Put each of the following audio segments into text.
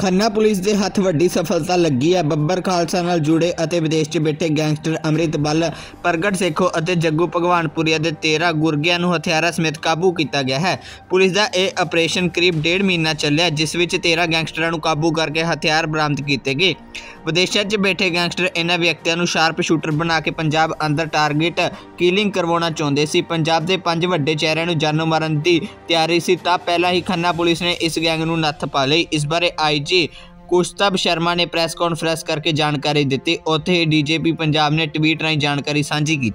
Khanna police ਦੇ ਹੱਥ ਵੱਡੀ ਸਫਲਤਾ ਲੱਗੀ ਹੈ। ਬੱਬਰ ਖਾਲਸਾ ਨਾਲ ਜੁੜੇ ਅਤੇ ਵਿਦੇਸ਼ 'ਚ ਬੈਠੇ ਗੈਂਗਸਟਰ ਅੰਮ੍ਰਿਤ ਬੱਲ, ਪ੍ਰਗਟ ਸੇਖੋ ਅਤੇ ਜੱਗੂ ਭਗਵਾਨਪੁਰੀਆ ਦੇ 13 ਗੁਰਗਿਆਂ ਨੂੰ ਹਥਿਆਰਾਂ ਸਮੇਤ ਕਾਬੂ ਕੀਤਾ ਗਿਆ ਹੈ। ਪੁਲਿਸ ਦਾ ਇਹ ਆਪਰੇਸ਼ਨ ਕਰੀਬ 1.5 ਮਹੀਨਾ ਚੱਲਿਆ, ਜਿਸ ਵਿੱਚ 13 ਗੈਂਗਸਟਰਾਂ ਨੂੰ ਕਾਬੂ ਕਰਕੇ ਹਥਿਆਰ ਬਰਾਮਦ ਕੀਤੇ ਗਏ। ਵਿਦੇਸ਼ਾਂ 'ਚ ਬੈਠੇ ਗੈਂਗਸਟਰ ਇਹਨਾਂ ਵਿਅਕਤੀਆਂ ਨੂੰ ਸ਼ਾਰਪ ਸ਼ੂਟਰ ਬਣਾ ਕੇ ਪੰਜਾਬ ਅੰਦਰ ਟਾਰਗੇਟ ਕਿਲਿੰਗ ਕਰਵਾਉਣਾ ਚਾਹੁੰਦੇ ਸੀ। ਪੰਜਾਬ ਦੇ 5 ਵੱਡੇ ਚਿਹਰਿਆਂ ਨੂੰ ਜਾਨੋਂ ਮਾਰਨ ਦੀ ਤਿਆਰੀ ਸੀ ਤਾਂ ਪਹਿਲਾਂ ਹੀ ਖੰਨਾ ਪੁਲਿਸ ਨੇ ਇਸ ਗੈਂਗ ਨੂੰ ਨੱਥ ਪਾ ਲਈ। ਇਸ ਬਾਰੇ ਆਈਜੀ ਕੁਸ਼ਤਬ ਸ਼ਰਮਾ ਨੇ ਪ੍ਰੈਸ ਕਾਨਫਰੰਸ करके जानकारी दी। उत्थे ही डीजीपी पंजाब ने ट्वीट राही जानकारी साझी की।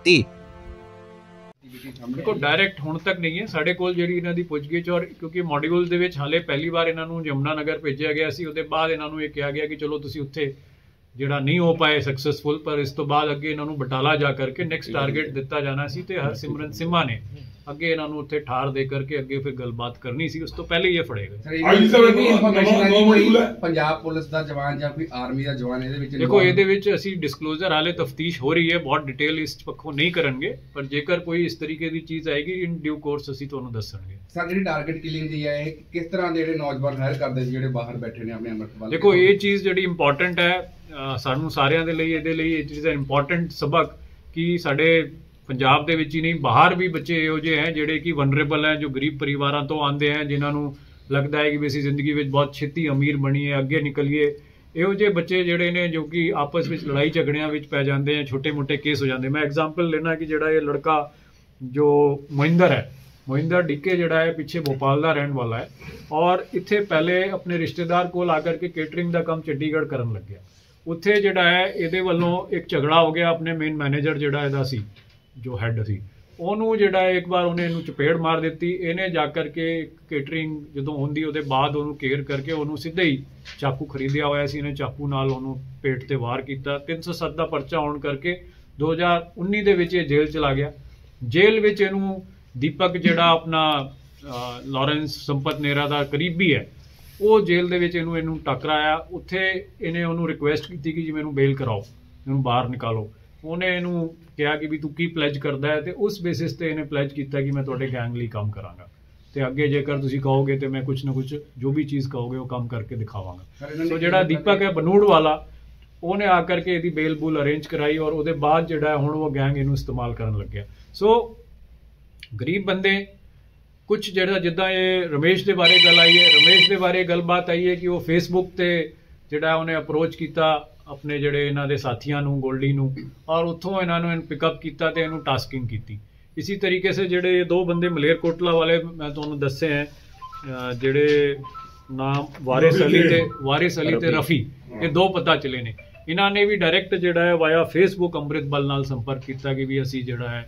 देखो डायरैक्ट हुण तक नहीं है साडे कोल जिहड़ी इन्हां दी पुछगिछ, और क्योंकि मॉड्यूल दे विच हाले पहली बार इन्हां नूं यमुनानगर भेजिया गया सी, उहदे बाद इन्हां नूं इह कहा गया कि चलो तुसीं उत्थे जिहड़ा नहीं हो पाए सक्सैसफुल, पर इस तो बाद अगे इन्हां नूं बटाला जा करके नैक्सट टारगेट दिता जाना सी ते हरसिमरत सिम्मा ने अगे इन्हां नूं उत्थे ठार दे करके अगे फिर गलबात करनी सी। उस तो पहले ये फड़े गए। पंजाब पुलिस दा जवान जां कोई आर्मी दा जवान इहदे विच देखो इहदे विच असीं डिस्कलोजर हाले तफ्तीश हो रही है, बहुत डिटेल इस पक्षों नहीं करनगे, पर जेकर कोई इस तरीके की चीज़ आएगी इन ड्यू कोर्स असीं तुहानूं दस्सांगे। सर जिहड़ी टारगेट किलिंग दी है किस तरह दे जिहड़े नौजवान हायर करदे सी जिहड़े बाहर बैठे ने अपने अमृत वाले? देखो ये चीज़ जिहड़ी इंपॉर्टेंट है सानूं सारिਆਂ ਦੇ ਲਈ, ਇਹਦੇ ਲਈ इट इज़ एन इंपॉर्टेंट सबक कि ਸਾਡੇ ਪੰਜਾਬ ਦੇ ਵਿੱਚ ਹੀ नहीं बाहर भी बच्चे ਇਹੋ ਜਿਹੇ हैं ਜਿਹੜੇ कि वनरेबल हैं, जो गरीब परिवारों तो आते हैं, जिन्हों ਨੂੰ लगता है कि भी ਅਸੀਂ ਜ਼ਿੰਦਗੀ ਵਿੱਚ ਬਹੁਤ ਛੇਤੀ ਅਮੀਰ ਬਣੀਏ, ਅੱਗੇ ਨਿਕਲੀਏ। ਇਹੋ ਜਿਹੇ ਬੱਚੇ ਜਿਹੜੇ ਨੇ ਜੋ ਕਿ ਆਪਸ ਵਿੱਚ ਲੜਾਈ ਝਗੜਿਆਂ ਵਿੱਚ ਪੈ ਜਾਂਦੇ हैं, छोटे मोटे केस हो जाते हैं। मैं एग्जाम्पल लेना कि ਜਿਹੜਾ ਇਹ लड़का जो मोहिंदर है, मोहिंदर डिक्के ਜਿਹੜਾ है पिछे भोपाल का रहने वाला है, और इत्थे पहले अपने रिश्तेदार को आकर के केटरिंग का काम चंडीगढ़ करन लग गया। उत्थे ਜਿਹੜਾ है ਇਹਦੇ ਵੱਲੋਂ एक झगड़ा हो गया अपने मेन मैनेजर ਜਿਹੜਾ ਇਹਦਾ ਸੀ, जो हैड सी, ਉਹਨੂੰ ਜਿਹੜਾ ਇੱਕ ਵਾਰ ਉਹਨੇ ਇਹਨੂੰ ਚਪੇੜ ਮਾਰ ਦਿੱਤੀ। ਇਹਨੇ ਜਾ ਕਰਕੇ ਕੇਟਰਿੰਗ ਜਦੋਂ ਹੁੰਦੀ ਉਹਦੇ ਬਾਅਦ ਉਹਨੂੰ ਕੇਅਰ ਕਰਕੇ ਉਹਨੂੰ ਸਿੱਧਾ ਹੀ ਚਾਕੂ ਖਰੀਦਿਆ ਹੋਇਆ ਸੀ, ਇਹਨੇ ਚਾਕੂ ਨਾਲ ਉਹਨੂੰ ਪੇਟ ਤੇ ਵਾਰ ਕੀਤਾ। 307 ਦਾ ਪਰਚਾ ਹੋਣ ਕਰਕੇ 2019 ਦੇ ਵਿੱਚ ਇਹ ਜੇਲ੍ਹ ਚਲਾ ਗਿਆ। ਜੇਲ੍ਹ ਵਿੱਚ ਇਹਨੂੰ ਦੀਪਕ ਜਿਹੜਾ ਆਪਣਾ ਲਾਰੈਂਸ ਸੰਪਤ ਨੇਰਾ ਦਾ ਕਰੀਬੀ ਹੈ, ਉਹ ਜੇਲ੍ਹ ਦੇ ਵਿੱਚ ਇਹਨੂੰ ਟੱਕਰ ਆਇਆ। ਉੱਥੇ ਇਹਨੇ ਉਹਨੂੰ ਰਿਕੁਐਸਟ ਕੀਤੀ ਕਿ ਜੀ ਮੈਨੂੰ ਬੇਲ ਕਰਾਓ, ਇਹਨੂੰ ਬਾਹਰ ਨਿਕਾਲੋ। ਉਹਨੇ ਇਹਨੂੰ ਕਿਹਾ ਕਿ ਵੀ ਤੂੰ ਕੀ ਪਲੈਜ ਕਰਦਾ ਹੈ, ਤੇ ਉਸ ਬੇਸਿਸ ਤੇ ਇਹਨੇ ਪਲੈਜ ਕੀਤਾ ਕਿ ਮੈਂ ਤੁਹਾਡੇ ਗੈਂਗ ਲਈ ਕੰਮ ਕਰਾਂਗਾ, ਤੇ ਅੱਗੇ ਜੇਕਰ ਤੁਸੀਂ ਕਹੋਗੇ ਤੇ ਮੈਂ ਕੁਝ ਨਾ ਕੁਝ ਜੋ ਵੀ ਚੀਜ਼ ਕਹੋਗੇ ਉਹ ਕੰਮ ਕਰਕੇ ਦਿਖਾਵਾਂਗਾ। ਸੋ ਜਿਹੜਾ ਦੀਪਕ ਹੈ ਬਨੂੜ ਵਾਲਾ, ਉਹਨੇ ਆ ਕਰਕੇ ਇਹਦੀ ਬੇਲ ਬੂਲ ਅਰੇਂਜ ਕਰਾਈ, ਔਰ ਉਹਦੇ ਬਾਅਦ ਜਿਹੜਾ ਹੁਣ ਉਹ ਗੈਂਗ ਇਹਨੂੰ ਇਸਤੇਮਾਲ ਕਰਨ ਲੱਗਿਆ। ਸੋ ਗਰੀਬ ਬੰਦੇ ਕੁਛ ਜਿਹੜਾ ਜਿੱਦਾਂ ਇਹ ਰਮੇਸ਼ ਦੇ ਬਾਰੇ ਗੱਲ ਆਈ ਹੈ, ਰਮੇਸ਼ ਦੇ ਬਾਰੇ ਗੱਲਬਾਤ ਆਈ ਹੈ ਕਿ ਉਹ ਫੇਸਬੁੱਕ ਤੇ ਜਿਹੜਾ ਉਹਨੇ ਅਪਰੋਚ ਕੀਤਾ ਆਪਣੇ ਜਿਹੜੇ ਇਹਨਾਂ ਦੇ ਸਾਥੀਆਂ ਨੂੰ, ਗੋਲਡੀ ਨੂੰ, ਔਰ ਉੱਥੋਂ ਇਹਨਾਂ ਨੂੰ ਪਿਕਅਪ ਕੀਤਾ ਤੇ ਇਹਨੂੰ ਟਾਸਕਿੰਗ ਕੀਤੀ। ਇसी तरीके से ਜਿਹੜੇ 2 ਬੰਦੇ ਮਲੇਰਕੋਟਲਾ ਵਾਲੇ ਮੈਂ ਤੁਹਾਨੂੰ ਦੱਸੇ ਹੈ, ਜਿਹੜੇ ਨਾਮ ਵਾਰਿਸ ਅਲੀ ਤੇ ਰਫੀ, ਇਹ 2 ਪਤਾ ਚਲੇ ਨੇ। ਇਹਨਾਂ ਨੇ ਵੀ ਡਾਇਰੈਕਟ ਜਿਹੜਾ ਹੈ ਵਾਇਆ ਫੇਸਬੁੱਕ ਅੰਮ੍ਰਿਤ ਬੱਲ ਨਾਲ ਸੰਪਰਕ ਕੀਤਾ ਕਿ ਵੀ ਅਸੀਂ ਜਿਹੜਾ ਹੈ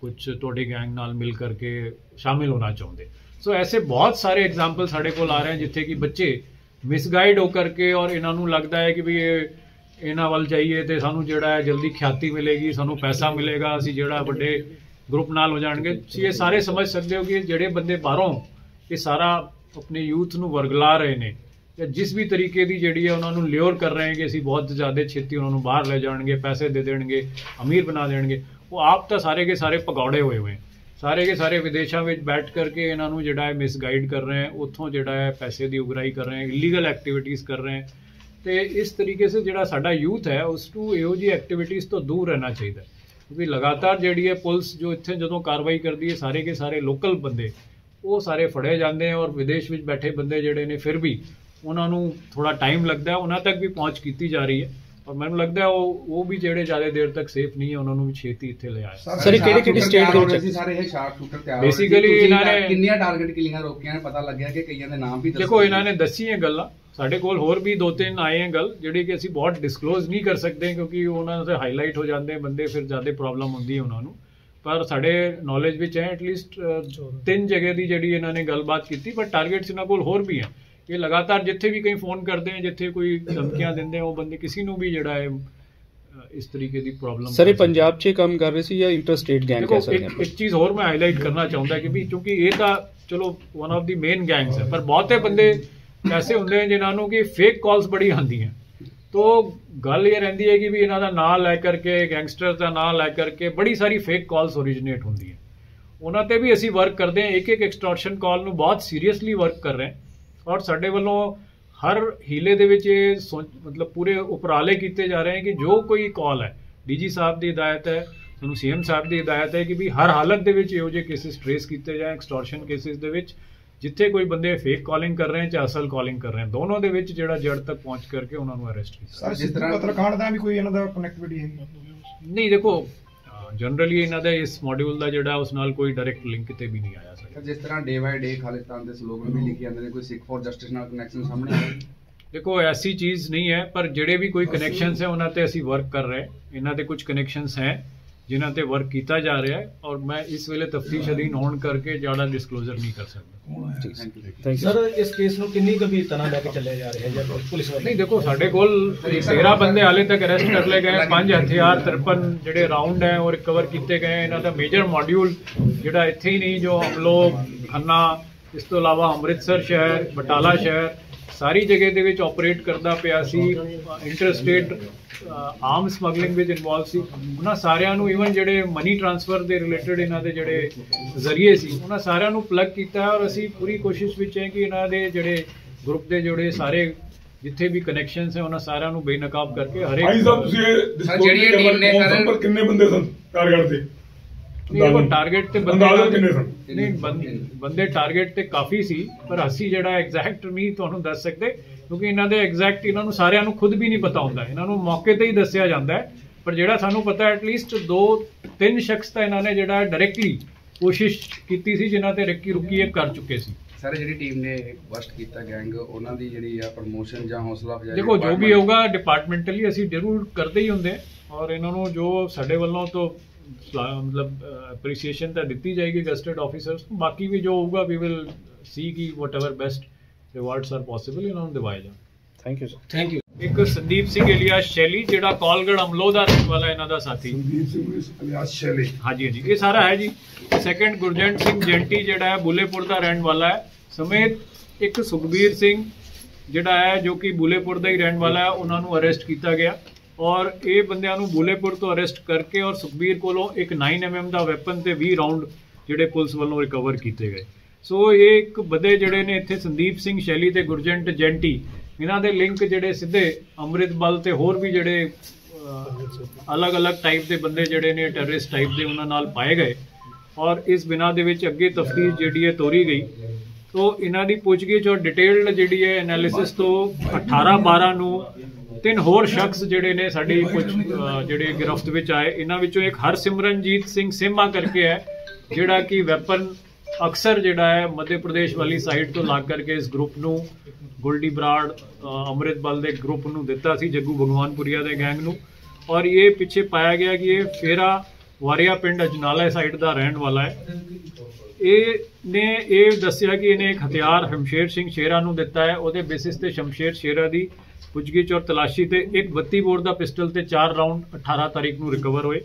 ਕੁਛ ਤੁਹਾਡੇ ਗੈਂਗ ਨਾਲ ਮਿਲ ਕਰਕੇ शामिल होना चाहते। सो ऐसे बहुत सारे एग्जाम्पल साढ़े को आ रहे हैं जिथे कि बच्चे मिसगाइड होकर के, और इन्हों लगता है कि भी इन्हों वाल जाइए तो सानू जिहड़ा है जल्दी ख्याति मिलेगी, सानू पैसा मिलेगा, असी जिहड़ा वड्डे ग्रुप नाल हो जाएंगे। ये सारे समझ सकते हो कि जिहड़े बंदे बाहरों ये सारा अपने यूथ नूं वरगला रहे हैं, या जिस भी तरीके की जिहड़ी है उन्होंने ल्योर कर रहे हैं कि असी बहुत ज़्यादा छेती उन्होंने बाहर ले जाएंगे, पैसे दे देंगे, अमीर बना देंगे, वो आप तो सारे के सारे पकौड़े हुए हैं। सारे के सारे विदेशों में बैठ करके इन्हों जिहड़ा है मिसगाइड कर रहे हैं, उत्थों जिहड़ा है पैसे की उगराई कर रहे हैं, इलीगल एक्टिविटीज़ कर रहे हैं। तो इस तरीके से जिहड़ा साडा यूथ है उस टू इहो जी एक्टिविटीज़ तो दूर रहना चाहिए, क्योंकि लगातार जिहड़ी है पुलिस जो इत्थे जदों कार्रवाई करती है, सारे के सारे लोकल बंदे वो सारे फड़े जाते हैं, और विदेश में बैठे बंदे जिहड़े ने फिर भी उन्होंने थोड़ा टाइम लगता है, उन्हां तक भी पहुँच की जा रही है। और मैंने लगता है वो भी जेड़े ज़्यादा देर तक सेफ नहीं है, उन्होंने भी छेती इत्थे ले आए। सर किहड़ी स्टेट दे विच सारे ये शार्प शूटर तैयार बेसिकली इन्होंने किन्नियां टारगेट किलिंगां रोकियां ने, पता लग गया कि कईयां दे नाम भी देखो इन्होंने दसी है गल्लां, साडे कोल होर भी 2-3 आए हैं गल जिहड़े कि असीं बहुत डिस्कलोज नहीं कर सकते, क्योंकि उन्हां दे हाईलाइट हो जाते हैं बंदे, फिर ज़्यादा प्रॉब्लम होंदी है उन्होंने। पर साडे नॉलेज विच है एटलीस्ट 3 जगह की जिहड़ी इन्होंने गलबात की, पर टारगेट्स इन्हां कोल होर भी हैं। ये लगातार जिथे भी कहीं फोन करते हैं, जिथे कोई धमकियां दिंदे हैं, वो बंदे किसी नूं भी जिहड़ा है इस तरीके की प्रॉब्लम। सर पंजाब च काम कर रहे सी या इंटरस्टेट गैंग कह सकते हैं? एक चीज़ और मैं हाईलाइट करना चाहूँगा कि भी क्योंकि ये तो चलो one of the main gangs है, पर बहुते बंदे ऐसे होंगे हैं जिन्होंने कि फेक कॉल्स बड़ी आती हैं। तो गल ये रही है कि भी इन्हों का नाम लै करके, गैंगस्टर का नाम लै करके बड़ी सारी फेक कॉल्स ओरिजिनेट होंगी है। उन्होंने भी असी वर्क करते हैं, एक एक्सटॉर्शन कॉल में बहुत सीरीयसली वर्क कर रहे हैं, और साडे वालों ਹਰ ਹੀਲੇ ਦੇ ਵਿੱਚ ਇਹ ਮਤਲਬ ਪੂਰੇ ਉਪਰਾਲੇ ਕੀਤੇ ਜਾ ਰਹੇ ਹਨ ਕਿ ਜੋ ਕੋਈ ਕਾਲ ਹੈ, ਡੀਜੀ ਸਾਹਿਬ ਦੀ ਹਦਾਇਤ ਹੈ, ਸਾਨੂੰ ਸੀਐਮ ਸਾਹਿਬ ਦੀ ਹਦਾਇਤ ਹੈ ਕਿ ਵੀ ਹਰ ਹਾਲਤ ਦੇ ਵਿੱਚ ਇਹੋ ਜਿਹੇ ਕੇਸਿਸ ਟ੍ਰੇਸ ਕੀਤੇ ਜਾਏ। ਐਕਸਟੋਰਸ਼ਨ ਕੇਸਿਸ ਦੇ ਵਿੱਚ ਜਿੱਥੇ ਕੋਈ ਬੰਦੇ ਫੇਕ ਕਾਲਿੰਗ ਕਰ ਰਹੇ ਹਨ ਜਾਂ ਅਸਲ ਕਾਲਿੰਗ ਕਰ ਰਹੇ ਹਨ, ਦੋਨੋਂ ਦੇ ਵਿੱਚ ਜਿਹੜਾ ਜੜ ਤੱਕ ਪਹੁੰਚ ਕਰਕੇ ਉਹਨਾਂ ਨੂੰ ਅਰੈਸਟ ਕੀਤਾ। ਸਰ ਜਿਸ ਤਰ੍ਹਾਂ ਪੱਤਰਕਾਂਡ ਦਾ ਵੀ ਕੋਈ ਇਹਨਾਂ ਦਾ ਕਨੈਕਟੀਵਿਟੀ ਹੈ ਨਹੀਂ, ਦੇਖੋ ਜਨਰਲੀ ਇਹਨਾਂ ਦਾ ਇਸ ਮੋਡਿਊਲ ਦਾ ਜਿਹੜਾ ਉਸ ਨਾਲ ਕੋਈ ਡਾਇਰੈਕਟ ਲਿੰਕ ਕਿਤੇ ਵੀ ਨਹੀਂ ਆਇਆ ਸਰ। ਜਿਸ ਤਰ੍ਹਾਂ ਡੇ ਬਾਈ ਡੇ ਖਾਲਿਸਤਾਨ ਦੇ ਸਲੋਗਨ ਵੀ ਲਿਖੇ ਜਾਂਦੇ ਨੇ, ਕੋਈ ਸਿੱਖ ਫॉर ਜਸਟਿਸ ਨਾਲ ਕਨੈਕਸ਼ਨ ਸਾਹਮਣੇ ਆਇਆ? ਦੇਖੋ ਐਸੀ ਚੀਜ਼ ਨਹੀਂ ਹੈ, ਪਰ ਜਿਹੜੇ ਵੀ ਕੋਈ ਕਨੈਕਸ਼ਨਸ ਹੈ ਉਹਨਾਂ ਤੇ ਅਸੀਂ ਵਰਕ ਕਰ ਰਹੇ। ਇਹਨਾਂ ਦੇ ਕੁਝ ਕਨੈਕਸ਼ਨਸ ਹੈ ਜਿਨ੍ਹਾਂ ਤੇ ਵਰਕ ਕੀਤਾ ਜਾ ਰਿਹਾ ਹੈ ਔਰ ਮੈਂ ਇਸ ਵੇਲੇ ਤਫਤੀਸ਼ ਅਧੀਨ ਹੋਣ ਕਰਕੇ ਜ਼ਿਆਦਾ ਡਿਸਕਲੋਜ਼ਰ ਨਹੀਂ ਕਰ ਸਕਦਾ। ਸਰ ਇਸ ਕੇਸ ਨੂੰ ਕਿੰਨੀ ਗੰਭੀਰਤਾ ਨਾਲ ਲੈ ਕੇ ਚੱਲਿਆ ਜਾ ਰਿਹਾ ਹੈ ਜਾਂ ਪੁਲਿਸ ਵੱਲੋਂ? ਨਹੀਂ, ਦੇਖੋ ਸਾਡੇ ਕੋਲ 13 ਬੰਦੇ ਹਾਲੇ ਤੱਕ ਅਰੈਸਟ ਕਰ ਲਏ ਗਏ, 5 ਹਥਿਆਰ 53 ਜਿਹੜੇ ਰਾਉਂਡ ਹੈ ਉਹ ਰਿਕਵਰ ਕੀਤੇ ਗਏ। ਇਹਨਾਂ ਦਾ ਮੇਜਰ ਮੋਡਿਊਲ ਜਿਹੜਾ ਇੱਥੇ ਹੀ ਨਹੀਂ, ਜੋ ਅਮਲੋ, ਖੰਨਾ, ਇਸ ਤੋਂ ਇਲਾਵਾ ਅੰਮ੍ਰਿਤਸਰ ਸ਼ਹਿਰ, ਬਟਾਲਾ ਸ਼ਹਿਰ, ਸਾਰੀ ਜਗ੍ਹਾ ਦੇ ਵਿੱਚ ਆਪਰੇਟ ਕਰਦਾ ਪਿਆ ਸੀ। ਇੰਟਰਸਟੇਟ ਆਰਮ ਸਮਗਲਿੰਗ ਵਿੱਚ ਇਨਵੋਲਵ ਸੀ। ਉਹਨਾਂ ਸਾਰਿਆਂ ਨੂੰ ਈਵਨ ਜਿਹੜੇ ਮਨੀ ਟ੍ਰਾਂਸਫਰ ਦੇ ਰਿਲੇਟਡ ਇਹਨਾਂ ਦੇ ਜਿਹੜੇ ਜ਼ਰੀਏ ਸੀ ਉਹਨਾਂ ਸਾਰਿਆਂ ਨੂੰ ਪਲੱਗ ਕੀਤਾ ਔਰ ਅਸੀਂ ਪੂਰੀ ਕੋਸ਼ਿਸ਼ ਵਿੱਚ ਹੈ ਕਿ ਇਹਨਾਂ ਦੇ ਜਿਹੜੇ ਗਰੁੱਪ ਦੇ ਜਿਹੜੇ ਸਾਰੇ ਜਿੱਥੇ ਵੀ ਕਨੈਕਸ਼ਨਸ ਹੈ ਉਹਨਾਂ ਸਾਰਿਆਂ ਨੂੰ ਬੇਨਕਾਬ ਕਰਕੇ ਹਰੇਕ ਜਿਹੜੀ ਟੀਮ ਨੇ ਸਰ ਕਿੰਨੇ ਬੰਦੇ ਸਨ ਟਾਰਗੇਟ ਤੇ? ਟਾਰਗੇਟ ਤੇ ਬੰਦੇ ਟਾਰਗੇਟ ਤੇ ਕਾਫੀ ਸੀ, ਪਰ ਅਸੀਂ ਜਿਹੜਾ ਐਗਜ਼ੈਕਟ ਨਹੀਂ ਤੁਹਾਨੂੰ ਦੱਸ ਸਕਦੇ ਕਿਉਂਕਿ ਇਹਨਾਂ ਦੇ ਐਗਜ਼ੈਕਟ ਇਹਨਾਂ ਨੂੰ ਸਾਰਿਆਂ ਨੂੰ ਖੁਦ ਵੀ ਨਹੀਂ ਪਤਾ ਹੁੰਦਾ। ਇਹਨਾਂ ਨੂੰ ਮੌਕੇ ਤੇ ਹੀ ਦੱਸਿਆ ਜਾਂਦਾ ਹੈ, ਪਰ ਜਿਹੜਾ ਸਾਨੂੰ ਪਤਾ ਐਟਲੀਸਟ 2-3 ਸ਼ਖਸ ਤਾਂ ਇਹਨਾਂ ਨੇ ਜਿਹੜਾ ਡਾਇਰੈਕਟਲੀ ਕੋਸ਼ਿਸ਼ ਕੀਤੀ ਸੀ ਜਿਨ੍ਹਾਂ ਤੇ ਰੱਕੀ ਰੁਕੀ ਇਹ ਕਰ ਚੁੱਕੇ ਸੀ। ਸਰ ਜਿਹੜੀ ਟੀਮ ਨੇ ਬਸਟ ਕੀਤਾ ਗੈਂਗ, ਉਹਨਾਂ ਦੀ ਜਿਹੜੀ ਆ ਪ੍ਰਮੋਸ਼ਨ ਜਾਂ ਹੌਸਲਾ ਅਫਜ਼ਾਈ? ਦੇਖੋ ਜੋ ਵੀ ਹੋਊਗਾ ਡਿਪਾਰਟਮੈਂਟਲੀ ਅਸੀਂ ਜ਼ਰੂਰ ਕਰਦੇ ਹੀ ਹੁੰਦੇ ਔਰ ਇਹਨਾਂ ਨੂੰ ਜੋ ਸਾਡੇ ਵੱਲੋਂ ਤੋਂ मतलब अप्रिसिएशन तो दी जाएगी गस्टेड ऑफिसर्स को। बाकी भी जो होगा वी विल सी की whatever best rewards are possible इन्होंने दिवाए जाए। Thank you sir. Thank you. एक संदीप सिंह एलियास शैली ਜਿਹੜਾ ਕਾਲਗੜ ਅਮਲੋ ਦਾ ਰਹਿਣ ਵਾਲਾ ਇਹਨਾਂ ਦਾ ਸਾਥੀ। ਸੰਦੀਪ ਸਿੰਘ ਅਲਿਆਸ ਸ਼ੈਲੀ। ਹਾਂਜੀ ਹਾਂਜੀ ਇਹ ਸਾਰਾ ਹੈ ਜੀ। ਸੈਕੰਡ ਗੁਰਜੰਟ ਸਿੰਘ ਜੈਂਟੀ ਜਿਹੜਾ ਹੈ ਬੁੱਲੇਪੁਰ ਦਾ ਰਹਿਣ ਵਾਲਾ ਹੈ, ਸਮੇਤ ਇੱਕ ਸੁਖਬੀਰ ਸਿੰਘ ਜਿਹੜਾ ਹੈ ਜੋ ਕਿ ਬੁੱਲੇਪੁਰ ਦਾ ਹੀ ਰਹਿਣ ਵਾਲਾ ਹੈ, ਉਹਨਾਂ ਨੂੰ ਅਰੈਸਟ ਕੀਤਾ ਗਿਆ ਔਰ ਇਹ ਬੰਦਿਆਂ ਨੂੰ ਬੁੱਲੇਪੁਰ ਤੋਂ ਅਰੈਸਟ ਕਰਕੇ ਔਰ ਸੁਖਬੀਰ ਕੋਲੋਂ ਇੱਕ 9mm ਦਾ ਵੈਪਨ ਤੇ 20 ਰਾਉਂਡ ਜਿਹੜੇ ਪੁਲਿਸ ਵੱਲੋਂ ਰਿਕਵਰ ਕੀਤੇ ਗਏ। ਸੋ ਇਹ ਇੱਕ ਬੰਦੇ ਜਿਹੜੇ ਨੇ ਇੱਥੇ ਸੰਦੀਪ ਸਿੰਘ ਸ਼ੈਲੀ ਤੇ ਗੁਰਜੰਟ ਜੈਂਟੀ ਇਹਨਾਂ ਦੇ ਲਿੰਕ ਜਿਹੜੇ ਸਿੱਧੇ ਅੰਮ੍ਰਿਤਪਾਲ ਤੇ ਹੋਰ ਵੀ ਜਿਹੜੇ ਅਲੱਗ-ਅਲੱਗ ਟਾਈਪ ਦੇ ਬੰਦੇ ਜਿਹੜੇ ਨੇ ਟੈਰਰਿਸਟ ਟਾਈਪ ਦੇ ਉਹਨਾਂ ਨਾਲ ਪਾਏ ਗਏ ਔਰ ਇਸ ਬਿਨਾਂ ਦੇ ਵਿੱਚ ਅੱਗੇ ਤਫਤੀਸ਼ ਜਿਹੜੀ ਹੈ ਤੋਰੀ ਗਈ। ਤੋ ਇਹਨਾਂ ਦੀ ਪੁੱਛਗਿੱਛ ਔਰ ਡਿਟੇਲਡ ਜਿਹੜੀ ਹੈ ਐਨਾਲਿਸਿਸ ਤੋਂ 18/12 ਨੂੰ 3 ਹੋਰ ਸ਼ਖਸ ਜਿਹੜੇ ਨੇ ਸਾਡੀ ਜਿਹੜੇ ਗਿਰਫਤ ਵਿੱਚ ਆਏ। ਇਹਨਾਂ ਵਿੱਚੋਂ ਇੱਕ ਹਰਸਿਮਰਨਜੀਤ ਸਿੰਘ ਸੇਮਾ ਕਰਕੇ ਹੈ ਜਿਹੜਾ ਕਿ ਵੈਪਨ ਅਕਸਰ ਜਿਹੜਾ ਹੈ ਮੱਧ ਪ੍ਰਦੇਸ਼ ਵਾਲੀ ਸਾਈਡ ਤੋਂ ਲੱਗ ਕਰਕੇ ਇਸ ਗਰੁੱਪ ਨੂੰ ਗੋਲਡੀ ਬਰਾੜ ਅੰਮ੍ਰਿਤਪਾਲ ਦੇ ਗਰੁੱਪ ਨੂੰ ਦਿੱਤਾ ਸੀ, ਜੱਗੂ ਭਗਵਾਨਪੁਰੀਆ ਦੇ ਗੈਂਗ ਨੂੰ। ਔਰ ਇਹ ਪਿੱਛੇ ਪਾਇਆ ਗਿਆ ਕਿ ਇਹ ਫੇਰਾ ਵਾਰੀਆ ਪਿੰਡ ਅਜਨਾਲਾ ਸਾਈਡ ਦਾ ਰਹਿਣ ਵਾਲਾ ਹੈ। ਇਹ ਦੱਸਿਆ ਕਿ ਇਹਨੇ ਇੱਕ ਹਥਿਆਰ ਸ਼ਮਸ਼ੇਰ ਸਿੰਘ ਸ਼ੇਰਾ ਨੂੰ ਦਿੱਤਾ ਹੈ। ਉਹਦੇ ਬੇਸਿਸ ਤੇ ਸ਼ਮਸ਼ੇਰ ਸ਼ੇਰਾ ਦੀ ਪੁੱਛਗਿੱਛ ਔਰ ਤਲਾਸ਼ੀ ਤੇ ਇੱਕ 32 ਬੋਰ ਦਾ ਪਿਸਟਲ ਤੇ 4 ਰਾਉਂਡ 18 ਤਾਰੀਖ ਨੂੰ ਰਿਕਵਰ ਹੋਏ।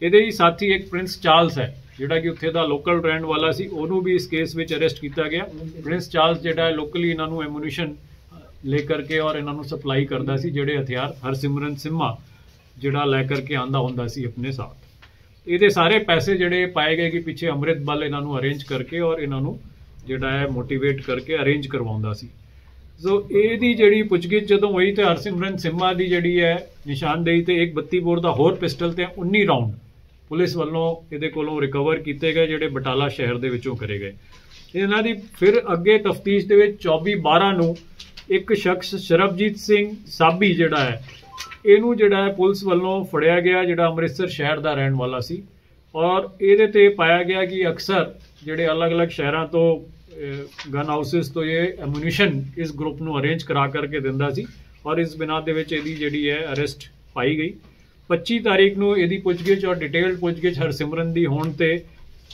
ਇਹਦੇ ਹੀ ਸਾਥੀ ਇੱਕ ਪ੍ਰਿੰਸ ਚਾਰਲਸ ਹੈ ਜਿਹੜਾ ਕਿ ਉੱਥੇ ਦਾ ਲੋਕਲ ਰਹਿਣ ਵਾਲਾ ਸੀ, ਉਹਨੂੰ ਵੀ ਇਸ ਕੇਸ ਵਿੱਚ ਅਰੈਸਟ ਕੀਤਾ ਗਿਆ। ਪ੍ਰਿੰਸ ਚਾਰਲਸ ਜਿਹੜਾ ਹੈ ਲੋਕਲੀ ਇਹਨਾਂ ਨੂੰ ਐਮੂਨੀਸ਼ਨ ਲੈ ਕਰਕੇ ਔਰ ਇਹਨਾਂ ਨੂੰ ਸਪਲਾਈ ਕਰਦਾ ਸੀ ਜਿਹੜੇ ਹਥਿਆਰ ਹਰਸਿਮਰਨ ਸਿੰਮਾ ਜਿਹੜਾ ਲੈ ਕਰਕੇ ਆਂਦਾ ਹੁੰਦਾ ਸੀ ਆਪਣੇ ਸਾਥ। ਇਹਦੇ ਸਾਰੇ ਪੈਸੇ ਜਿਹੜੇ ਪਾਏ ਗਏ ਕਿ ਪਿੱਛੇ ਅੰਮ੍ਰਿਤਪਾਲ ਇਹਨਾਂ ਨੂੰ ਅਰੇਂਜ ਕਰਕੇ ਔਰ ਇਹਨਾਂ ਨੂੰ ਜਿਹੜਾ ਹੈ ਮੋਟੀਵੇਟ ਕਰਕੇ ਅਰੇਂਜ ਕਰਵਾਉਂਦਾ ਸੀ। ਸੋ ਇਹਦੀ ਜਿਹੜੀ ਪੁੱਛਗਿੱਛ ਜਦੋਂ ਹੋਈ ਤੇ ਹਰਸਿਮਰਨ ਸਿੰਮਾ ਦੀ ਜਿਹੜੀ ਹੈ ਨਿਸ਼ਾਨਦੇਹੀ ਤੇ ਇੱਕ 32 ਬੋਰ ਦਾ ਹੋਰ ਪਿਸਟਲ ਤੇ 19 ਰਾਉਂਡ ਪੁਲਿਸ ਵੱਲੋਂ ਇਹਦੇ ਕੋਲੋਂ ਰਿਕਵਰ ਕੀਤੇ ਗਏ ਜਿਹੜੇ ਬਟਾਲਾ ਸ਼ਹਿਰ ਦੇ ਵਿੱਚੋਂ ਕਰੇ ਗਏ। ਇਹਨਾਂ ਦੀ ਫਿਰ ਅੱਗੇ ਤਫਤੀਸ਼ ਦੇ ਵਿੱਚ 24/12 ਨੂੰ ਇੱਕ ਸ਼ਖਸ ਸ਼ਰਬਜੀਤ ਸਿੰਘ ਸਾਬੀ ਜਿਹੜਾ ਹੈ ਇਹਨੂੰ ਜਿਹੜਾ ਹੈ ਪੁਲਿਸ ਵੱਲੋਂ ਫੜਿਆ ਗਿਆ ਜਿਹੜਾ ਅੰਮ੍ਰਿਤਸਰ ਸ਼ਹਿਰ ਦਾ ਰਹਿਣ ਵਾਲਾ ਸੀ ਔਰ ਇਹਦੇ ਤੇ ਪਾਇਆ ਗਿਆ ਕਿ ਅਕਸਰ ਜਿਹੜੇ ਅਲੱਗ-ਅਲੱਗ ਸ਼ਹਿਰਾਂ ਤੋਂ ਗਨ ਹਾਊਸਿਸ ਤੋਂ ਇਹ ਐਮੂਨੀਸ਼ਨ ਇਸ ਗਰੁੱਪ ਨੂੰ ਅਰੇਂਜ ਕਰਾ ਕਰਕੇ ਦਿੰਦਾ ਸੀ ਔਰ ਇਸ ਬਿਨਾਂ ਦੇ ਵਿੱਚ ਇਹਦੀ ਜਿਹੜੀ ਹੈ ਅਰੈਸਟ ਪਾਈ ਗਈ। 25 ਤਾਰੀਖ ਨੂੰ ਇਹਦੀ ਪੁੱਛਗਿੱਛ ਔਰ ਡਿਟੇਲਡ ਪੁੱਛਗਿੱਛ ਹਰਸਿਮਰਨ ਦੀ ਹੋਣ ਤੇ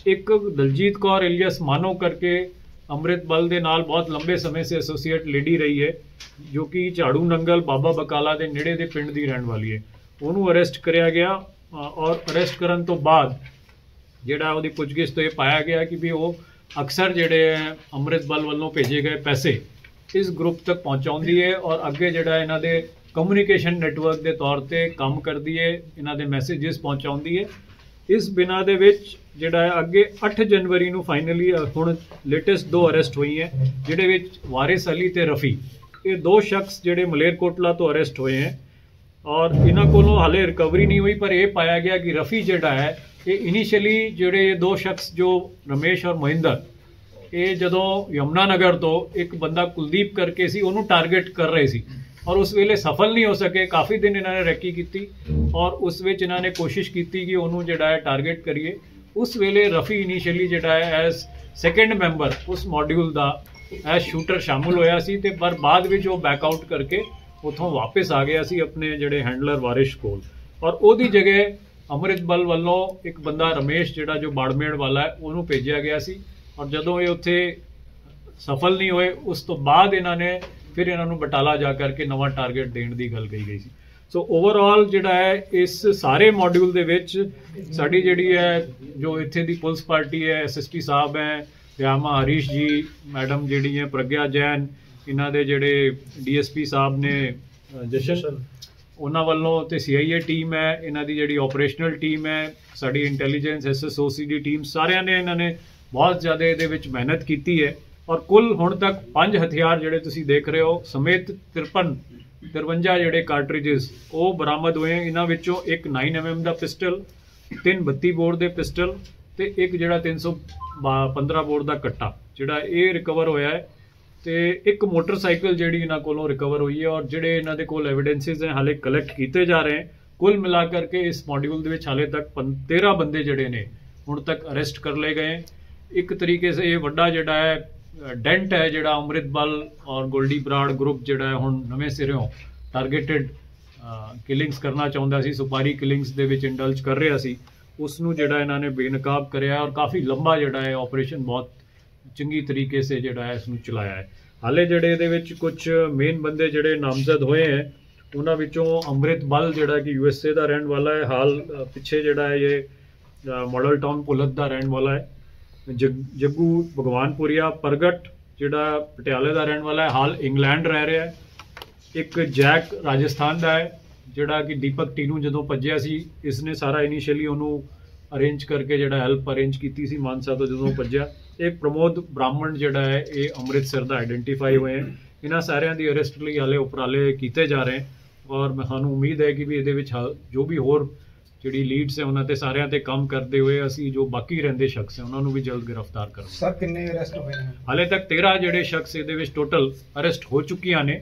ਇੱਕ ਦਲਜੀਤ ਕੌਰ ਇਲੀਅਸ ਮਾਨੋ ਕਰਕੇ ਅੰਮ੍ਰਿਤਪਾਲ ਦੇ ਨਾਲ ਬਹੁਤ ਲੰਬੇ ਸਮੇਂ ਸੇ ਐਸੋਸੀਏਟ ਲੇਡੀ ਰਹੀ ਹੈ ਜੋ ਕਿ ਝਾੜੂ ਨੰਗਲ ਬਾਬਾ ਬਕਾਲਾ ਦੇ ਨੇੜੇ ਦੇ ਪਿੰਡ ਦੀ ਰਹਿਣ ਵਾਲੀ ਹੈ। ਉਹਨੂੰ ਅਰੈਸਟ ਕਰਿਆ ਗਿਆ ਔਰ ਅਰੈਸਟ ਕਰਨ ਤੋਂ ਬਾਅਦ ਜਿਹੜਾ ਉਹਦੀ ਪੁੱਛਗਿੱਛ ਤੋਂ ਇਹ ਪਾਇਆ ਗਿਆ ਕਿ ਵੀ ਉਹ ਅਕਸਰ ਜਿਹੜੇ ਅੰਮ੍ਰਿਤਪਾਲ ਵੱਲੋਂ ਭੇਜੇ ਗਏ ਪੈਸੇ ਇਸ ਗਰੁੱਪ ਤੱਕ ਪਹੁੰਚਾਉਂਦੀ ਹੈ ਔਰ ਅੱਗੇ ਜਿਹੜਾ ਇਹਨਾਂ ਦੇ ਕਮਿਊਨੀਕੇਸ਼ਨ ਨੈਟਵਰਕ ਦੇ ਤੌਰ ਤੇ ਕੰਮ ਕਰਦੀ ਹੈ, ਇਹਨਾਂ ਦੇ ਮੈਸੇजेस ਪਹੁੰਚਾਉਂਦੀ ਹੈ। ਇਸ ਬਿਨਾਂ ਦੇ ਵਿੱਚ ਜਿਹੜਾ ਹੈ ਅੱਗੇ 8 ਜਨਵਰੀ ਨੂੰ ਫਾਈਨਲੀ ਹੁਣ ਲੇਟੈਸਟ 2 ਅਰੈਸਟ ਹੋਈ ਹੈ ਜਿਹਦੇ ਵਿੱਚ ਵਾਰਿਸ ਅਲੀ ਤੇ ਰਫੀ ये 2 शख्स ਜਿਹੜੇ ਮਲੇਰਕੋਟਲਾ ਤੋਂ ਅਰੈਸਟ ਹੋਏ हैं और ਇਹਨਾਂ ਕੋਲੋਂ ਹਾਲੇ ਰਿਕਵਰੀ ਨਹੀਂ ਹੋਈ, ਪਰ ਇਹ ਪਾਇਆ ਗਿਆ ਕਿ ਰਫੀ ਜਿਹੜਾ ਹੈ ਇਹ ਇਨੀਸ਼ੀਅਲੀ ਜਿਹੜੇ 2 ਸ਼ਖਸ ਜੋ ਰਮੇਸ਼ ਔਰ ਮਹਿੰਦਰ ਇਹ ਜਦੋਂ ਯਮੁਨਾ ਨਗਰ ਤੋਂ ਇੱਕ ਬੰਦਾ ਕੁਲਦੀਪ ਕਰਕੇ ਸੀ ਉਹਨੂੰ ਟਾਰਗੇਟ ਕਰ ਰਹੇ ਸੀ और उस वेले सफल नहीं हो सके। काफ़ी दिन इन्होंने रैकी की और उस विच इन्होंने कोशिश की कि उन्होंने जिहड़ा है टारगेट करिए। उस वेले रफ़ी इनीशियली जिहड़ा है एज सैकेंड मैंबर उस मॉड्यूल का एज शूटर शामिल होया सी ते पर बाद विच वो बैकआउट करके उतों वापस आ गया सी अपने जिहड़े हैंडलर वारिश कोल और उहदी जगह अमृत बल वालों एक बंदा रमेश जिहड़ा जो बाड़मेड़ वाला है उन्होंने भेजा गया सी और जदों ये उत्थे सफल नहीं होए उस तो बाद इन्होंने फिर इन्होंने बटाला जा करके नवा टारगेट देने की गल कही गई सी। सो ओवरऑल जिहड़ा है इस सारे मॉड्यूल दे विच साडी जिहड़ी है जो इत्थे दी पुलिस पार्टी है SSP साहब है व्यामा हरीश जी मैडम जिहड़ी है प्रज्ञा जैन इन्हां दे जिहड़े DSP साहब ने जशन उन्हां वल्लों ते CIA टीम है इन्हां दी जिहड़ी ऑपरेशनल टीम है साडी इंटैलीजेंस SSOC दी टीम सारियां ने इन्हां ने बहुत ज़्यादा इहदे विच मेहनत कीती है और कुल हुण तक 5 हथियार जिहड़े तुसीं देख रहे हो समेत 53 जिहड़े कार्ट्रिजेस वो बरामद होए। इन्हां विचों एक 9mm का पिस्टल 3 32 बोर के पिस्टल ते एक जिहड़ा 315 बोर का कट्टा जिहड़ा ये रिकवर होया है ते एक मोटरसाइकिल जिहड़ी इन्हां कोलों रिकवर हुई है और जिहड़े इन्हां दे कोल एविडेंसिस हैं हाले कलैक्ट किए जा रहे हैं। कुल मिला करके इस मॉड्यूल दे विच हाले तक 13 बंदे जिहड़े ने हुण तक अरेस्ट कर लए गए। एक तरीके से ये वड्डा जिहड़ा है डेंट है जिहड़ा अमृत बल और गोल्डी बराड़ ग्रुप जिहड़ा है हुण नवें सिरों टारगेटेड किलिंग्स करना चाहुंदा सी सुपारी किलिंग्स दे विच इंडल्ज कर रहा सी उसनूं जिहड़ा इन्हां ने बेनकाब करिया और काफ़ी लंबा जिहड़ा है ऑपरेशन बहुत चंगी तरीके से जिहड़ा है इसनूं चलाया है। हाले जिहड़े इहदे विच कुछ मेन बंदे जिहड़े नामजद होए हैं उन्हां विचों अमृत बल जिहड़ा कि USA का रहने वाला है हाल पिछे जिहड़ा है ये मॉडल टाउन पुलत का रहने वाला है। जग्गू भगवानपुरिया प्रगट जिहड़ा पटियाले का रहने वाला है हाल इंग्लैंड रह रहा है। एक जैक राजस्थान का है जिहड़ा कि दीपक टीनू जदों भज्जिया सी इसने सारा इनीशियली उन्होंने अरेंज करके जिहड़ा हेल्प अरेंज की सी मानसा तो जदों भज्जिया। एक प्रमोद ब्राह्मण जिहड़ा है ये अमृतसर का आइडेंटिफाई हुए हैं। इन्हां सारियां दी अरेस्ट लई हाले उपराले कीते जा रहे हैं और सानूं उम्मीद है कि भी इहदे विच जो भी होर ਜਿਹੜੀ ਲੀਡਸ ਹੈ ਉਹਨਾਂ ਤੇ ਸਾਰਿਆਂ ਤੇ ਕੰਮ ਕਰਦੇ ਹੋਏ ਅਸੀਂ ਜੋ ਬਾਕੀ ਰਹਿੰਦੇ ਸ਼ਖਸ ਹੈ ਉਹਨਾਂ ਨੂੰ ਵੀ ਜਲਦ ਗ੍ਰਿਫਤਾਰ ਕਰਾਂਗੇ। ਸਰ ਕਿੰਨੇ ਅਰੈਸਟ ਹੋਏ ਨੇ? ਹਾਲੇ ਤੱਕ 13 ਜਿਹੜੇ ਸ਼ਖਸ ਇਹਦੇ ਵਿੱਚ ਟੋਟਲ ਅਰੈਸਟ ਹੋ ਚੁੱਕੀਆਂ ਨੇ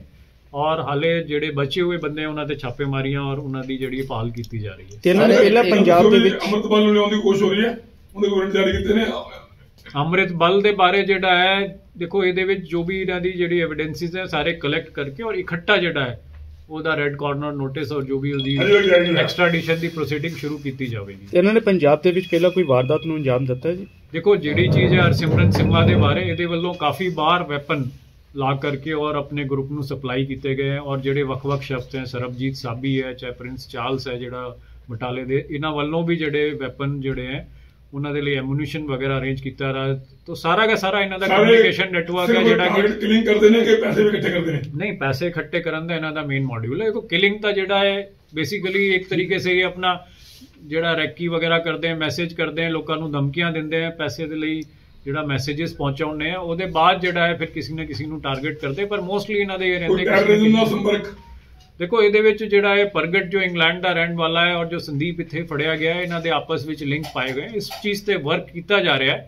ਔਰ ਹਾਲੇ ਜਿਹੜੇ ਬਚੇ ਹੋਏ ਬੰਦੇ ਉਹਨਾਂ ਤੇ ਛਾਪੇਮਾਰੀਆਂ ਔਰ ਉਹਨਾਂ ਦੀ ਜਿਹੜੀ ਭਾਲ ਕੀਤੀ ਜਾ ਰਹੀ ਹੈ। ਤੇ ਇਹਨਾਂ ਨੇ ਪਹਿਲਾਂ ਪੰਜਾਬ ਦੇ ਵਿੱਚ ਅਮਰਤਪਾਲ ਨੂੰ ਲਿਆਉਣ ਦੀ ਕੋਸ਼ਿਸ਼ ਹੋ ਰਹੀ ਹੈ ਉਹਦੇ ਵਾਰੰਟ ਜਾਰੀ ਕੀਤੇ ਨੇ। ਅੰਮ੍ਰਿਤ ਬਲ ਦੇ ਬਾਰੇ ਜਿਹੜਾ ਹੈ ਦੇਖੋ ਇਹਦੇ ਵਿੱਚ ਜੋ ਵੀ ਇਹਨਾਂ ਦੀ ਜਿਹੜੀ ਐਵੀਡੈਂਸਿਸ ਹੈ ਸਾਰੇ ਕਲੈਕਟ ਕਰਕੇ ਔਰ ਇਕੱਠਾ ਜਿਹੜਾ ਹੈ ਉਹਦਾ ਰੈੱਡ ਕਾਰਨਰ ਨੋਟਿਸ ਔਰ ਜੋ ਵੀ ਉਹਦੀ ਐਕਸਟ੍ਰਾਡੀਸ਼ਨ ਦੀ ਪ੍ਰੋਸੀਡਿੰਗ ਸ਼ੁਰੂ ਕੀਤੀ ਜਾਵੇਗੀ। ਇਹਨਾਂ ਨੇ ਪੰਜਾਬ ਦੇ ਵਿੱਚ ਪਹਿਲਾਂ ਕੋਈ ਵਾਰਦਾਤ ਨੂੰ ਅੰਜਾਮ ਦਿੱਤਾ ਜੀ? ਦੇਖੋ ਜਿਹੜੀ ਚੀਜ਼ ਹੈ ਹਰਸਿਮਰਨ ਸਿੰਮਾ ਦੇ ਬਾਰੇ ਇਹਦੇ ਵੱਲੋਂ ਕਾਫੀ ਬਾਰ ਵੈਪਨ ਲਾ ਕਰਕੇ ਔਰ ਆਪਣੇ ਗਰੁੱਪ ਨੂੰ ਸਪਲਾਈ ਕੀਤੇ ਗਏ ਔਰ ਜਿਹੜੇ ਵੱਖ-ਵੱਖ ਸ਼ਖਸ ਹੈ ਸਰਬਜੀਤ ਸਾਬੀ ਹੈ ਚਾਹੇ ਪ੍ਰਿੰਸ ਚਾਰਲਸ ਹੈ ਜਿਹੜਾ ਬਟਾਲੇ ਦੇ ਇਹਨਾਂ ਵੱਲੋਂ ਵੀ ਜਿਹੜੇ ਵੈਪਨ ਜਿਹੜੇ ਹੈ ਉਹਨਾਂ ਦੇ ਲਈ ਐਮੂਨੀਸ਼ਨ ਵਗੈਰਾ ਅਰੇਂਜ ਕੀਤਾ ਰਹਾ तो सारा का सारा इन्हां दा कम्युनिकेशन नेटवर्क है जिहड़ा कि किलिंग करदे ने कि पैसे भी इकट्ठे करदे ने? नहीं पैसे इकट्ठे करन दा इन्हां दा मेन मॉड्यूल है। देखो किलिंग दा जिहड़ा है बेसिकली एक तरीके से ये अपना जिहड़ा रैकी वगैरह करते हैं मैसेज करते हैं लोगों को धमकियां दिंदे हैं पैसे दे लई जिहड़ा मैसेजेस पहुंचाउने हैं ਉਹਦੇ बाद जिहड़ा है फिर किसी ना किसी ਨੂੰ टारगेट करते पर मोस्टली इन्हां दे रहंदे देखो ਇਹਦੇ ਵਿੱਚ ਜਿਹੜਾ ਹੈ ਪ੍ਰਗਟ ਜੋ ਇੰਗਲੈਂਡ ਦਾ ਰਹਿਣ ਵਾਲਾ ਹੈ ਔਰ ਜੋ ਸੰਦੀਪ ਇੱਥੇ ਫੜਿਆ ਗਿਆ ਹੈ ਇਹਨਾਂ ਦੇ ਆਪਸ ਵਿੱਚ ਲਿੰਕ ਪਾਏ ਗਏ ਇਸ ਚੀਜ਼ ਤੇ ਵਰਕ ਕੀਤਾ ਜਾ ਰਿਹਾ ਹੈ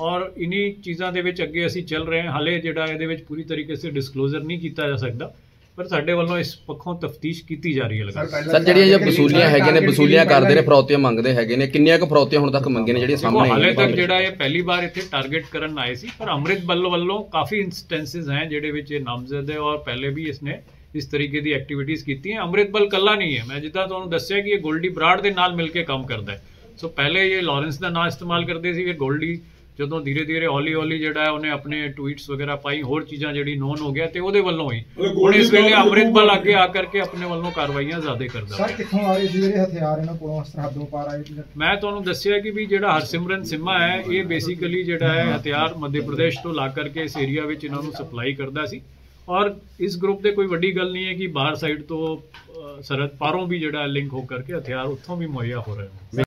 ਔਰ ਇਨੀ ਚੀਜ਼ਾਂ ਦੇ ਵਿੱਚ ਅੱਗੇ ਅਸੀਂ ਚੱਲ ਰਹੇ ਹਾਂ। ਹਾਲੇ ਜਿਹੜਾ ਇਹਦੇ ਵਿੱਚ ਪੂਰੀ ਤਰੀਕੇ ਸੇ ਡਿਸਕਲੋਜ਼ਰ ਨਹੀਂ ਕੀਤਾ ਜਾ ਸਕਦਾ ਪਰ ਸਾਡੇ ਵੱਲੋਂ ਇਸ ਪੱਖੋਂ ਤਫਤੀਸ਼ ਕੀਤੀ ਜਾ ਰਹੀ ਹੈ ਲਗਾਤਾਰ। ਸਰ ਜਿਹੜੀਆਂ ਜੋ ਵਸੂਲੀਆਂ ਹੈਗੇ ਨੇ ਵਸੂਲੀਆਂ ਕਰਦੇ ਨੇ ਫਰੌਤੀਆਂ ਮੰਗਦੇ ਹੈਗੇ ਨੇ ਕਿੰਨੀਆਂ ਕੁ ਫਰੌਤੀਆਂ ਹੁਣ ਤੱਕ ਮੰਗੇ ਨੇ ਜਿਹੜੀਆਂ ਸਾਹਮਣੇ ਹਾਲੇ ਤੱਕ ਜਿਹੜਾ ਇਹ ਪਹਿਲੀ ਵਾਰ ਇੱਥੇ ਟਾਰਗੇਟ ਕਰਨ ਆਏ ਸੀ ਪਰ ਅੰਮ੍ਰਿਤ ਬੱਲ ਵੱਲੋਂ ਕਾਫੀ ਇੰਸਟੈਂਸਿਸ ਹੈ ਜਿਹੜੇ ਵਿੱਚ ਇਹ ਨਾਮਜ਼ਦ ਹੈ ਔਰ ਪਹਿਲੇ ਵੀ ਇਸਨੇ इस तरीके की एक्टिविटीज़ की हैं। अमृत बल कला नहीं है मैं जिदा तुहानूं दस्सिया कि ये गोल्डी बराड़ के नाल मिल के काम करता है। सो पहले ये लॉरेंस का नाम इस्तेमाल करते थे फिर गोल्डी ਜਦੋਂ धीरे धीरे हौली हौली ਜਿਹੜਾ ਹੈ ਉਹਨੇ ਆਪਣੇ ਟਵੀਟਸ ਵਗੈਰਾ ਪਾਈ ਹੋਰ ਚੀਜ਼ਾਂ ਜਿਹੜੀ ਨੋਨ ਹੋ ਗਿਆ ਤੇ ਉਹਦੇ ਵੱਲੋਂ ਹੀ ਹੁਣ ਇਸ ਵੇਲੇ ਅੰਮ੍ਰਿਤ ਬਲ ਅੱਗੇ ਆ ਕਰਕੇ ਆਪਣੇ ਵੱਲੋਂ ਕਾਰਵਾਈਆਂ ਜ਼ਿਆਦਾ ਕਰਦਾ। ਸਰ ਕਿੱਥੋਂ ਆ ਰਹੇ ਸੀ ਜਿਹੜੇ ਹਥਿਆਰ ਇਹਨਾਂ ਕੋਲੋਂ ਸਰਹੱਦੋਂ ਪਾਰ ਆਏ? ਮੈਂ ਤੁਹਾਨੂੰ ਦੱਸਿਆ ਕਿ ਵੀ ਜਿਹੜਾ ਹਰਸਿਮਰਨ ਸਿੰਮਾ ਹੈ ਇਹ ਬੇਸਿਕਲੀ ਜਿਹੜਾ ਹੈ ਹਥਿਆਰ ਮੱਧ ਪ੍ਰਦੇਸ਼ ਤੋਂ ਲਾ ਕਰਕੇ ਇਸ ਏਰੀਆ ਵਿੱਚ ਇਹਨਾਂ ਨੂੰ ਸਪਲਾਈ ਕਰਦਾ ਸੀ और इस ग्रुप से कोई वड्डी गल नहीं है कि बाहर साइड तो सरहद पारों भी जो लिंक होकर के हथियार उत्थों भी मुहैया हो रहे हैं।